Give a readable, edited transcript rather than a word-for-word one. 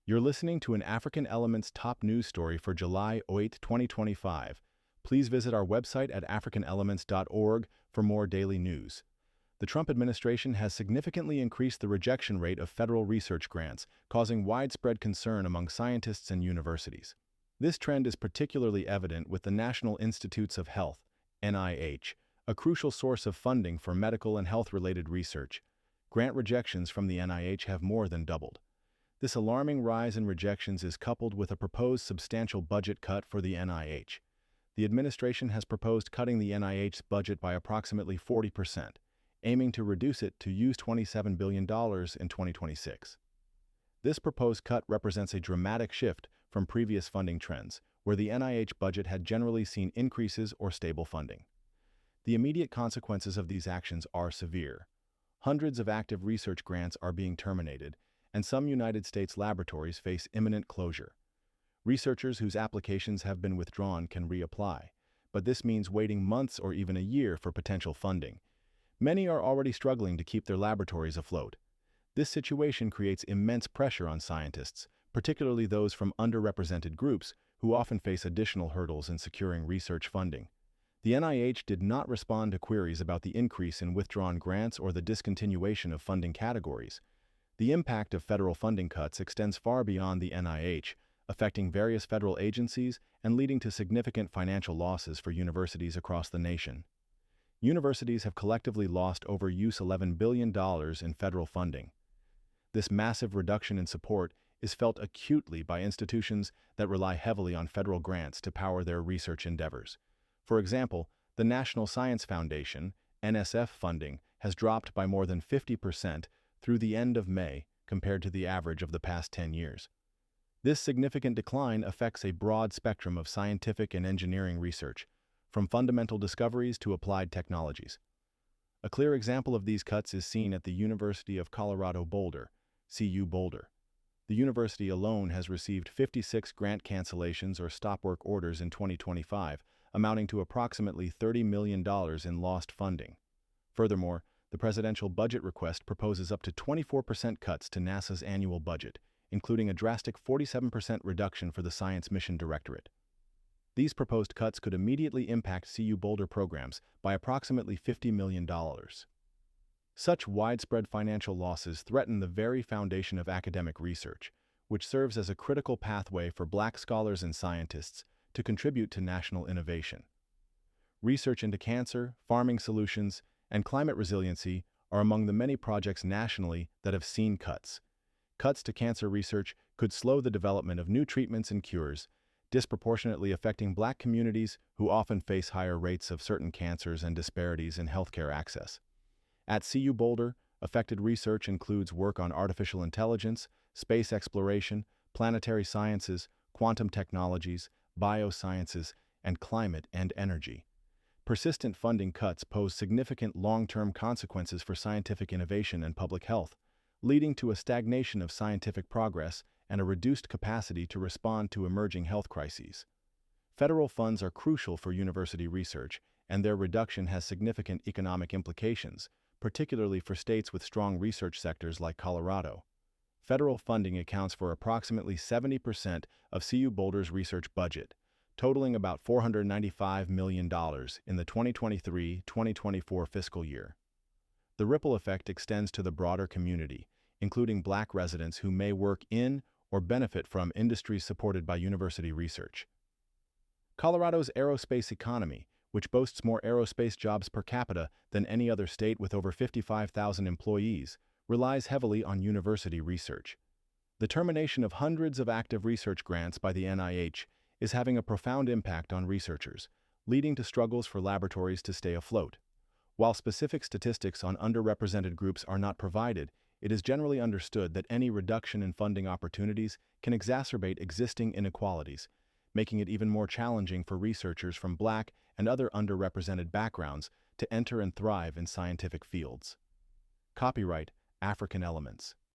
You're listening to an African Elements top news story for July 8, 2025. Please visit our website at africanelements.org for more daily news. The Trump administration has significantly increased the rejection rate of federal research grants, causing widespread concern among scientists and universities. This trend is particularly evident with the National Institutes of Health, NIH, a crucial source of funding for medical and health-related research. Grant rejections from the NIH have more than doubled. This alarming rise in rejections is coupled with a proposed substantial budget cut for the NIH. The administration has proposed cutting the NIH's budget by approximately 40%, aiming to reduce it to $27 billion in 2026. This proposed cut represents a dramatic shift from previous funding trends, where the NIH budget had generally seen increases or stable funding. The immediate consequences of these actions are severe. Hundreds of active research grants are being terminated, and some United States laboratories face imminent closure. Researchers whose applications have been withdrawn can reapply, but this means waiting months or even a year for potential funding. Many are already struggling to keep their laboratories afloat. This situation creates immense pressure on scientists, particularly those from underrepresented groups who often face additional hurdles in securing research funding. The NIH did not respond to queries about the increase in withdrawn grants or the discontinuation of funding categories. The impact of federal funding cuts extends far beyond the NIH, affecting various federal agencies and leading to significant financial losses for universities across the nation. Universities have collectively lost over $11 billion in federal funding. This massive reduction in support is felt acutely by institutions that rely heavily on federal grants to power their research endeavors. For example, the National Science Foundation, NSF funding, has dropped by more than 50% through the end of May compared to the average of the past 10 years. This significant decline affects a broad spectrum of scientific and engineering research, from fundamental discoveries to applied technologies. A clear example of these cuts is seen at the University of Colorado Boulder, CU Boulder. The university alone has received 56 grant cancellations or stop work orders in 2025, amounting to approximately $30 million in lost funding. Furthermore, the presidential budget request proposes up to 24% cuts to NASA's annual budget, including a drastic 47% reduction for the Science Mission Directorate. These proposed cuts could immediately impact CU Boulder programs by approximately $50 million. Such widespread financial losses threaten the very foundation of academic research, which serves as a critical pathway for Black scholars and scientists to contribute to national innovation. Research into cancer, farming solutions, and climate resiliency are among the many projects nationally that have seen cuts. Cuts to cancer research could slow the development of new treatments and cures, disproportionately affecting Black communities who often face higher rates of certain cancers and disparities in healthcare access. At CU Boulder, affected research includes work on artificial intelligence, space exploration, planetary sciences, quantum technologies, biosciences, and climate and energy. Persistent funding cuts pose significant long-term consequences for scientific innovation and public health, leading to a stagnation of scientific progress and a reduced capacity to respond to emerging health crises. Federal funds are crucial for university research, and their reduction has significant economic implications, particularly for states with strong research sectors like Colorado. Federal funding accounts for approximately 70% of CU Boulder's research budget, totaling about $495 million in the 2023-2024 fiscal year. The ripple effect extends to the broader community, including Black residents who may work in or benefit from industries supported by university research. Colorado's aerospace economy, which boasts more aerospace jobs per capita than any other state with over 55,000 employees, relies heavily on university research. The termination of hundreds of active research grants by the NIH is having a profound impact on researchers, leading to struggles for laboratories to stay afloat. While specific statistics on underrepresented groups are not provided, it is generally understood that any reduction in funding opportunities can exacerbate existing inequalities, making it even more challenging for researchers from Black and other underrepresented backgrounds to enter and thrive in scientific fields. Copyright African Elements.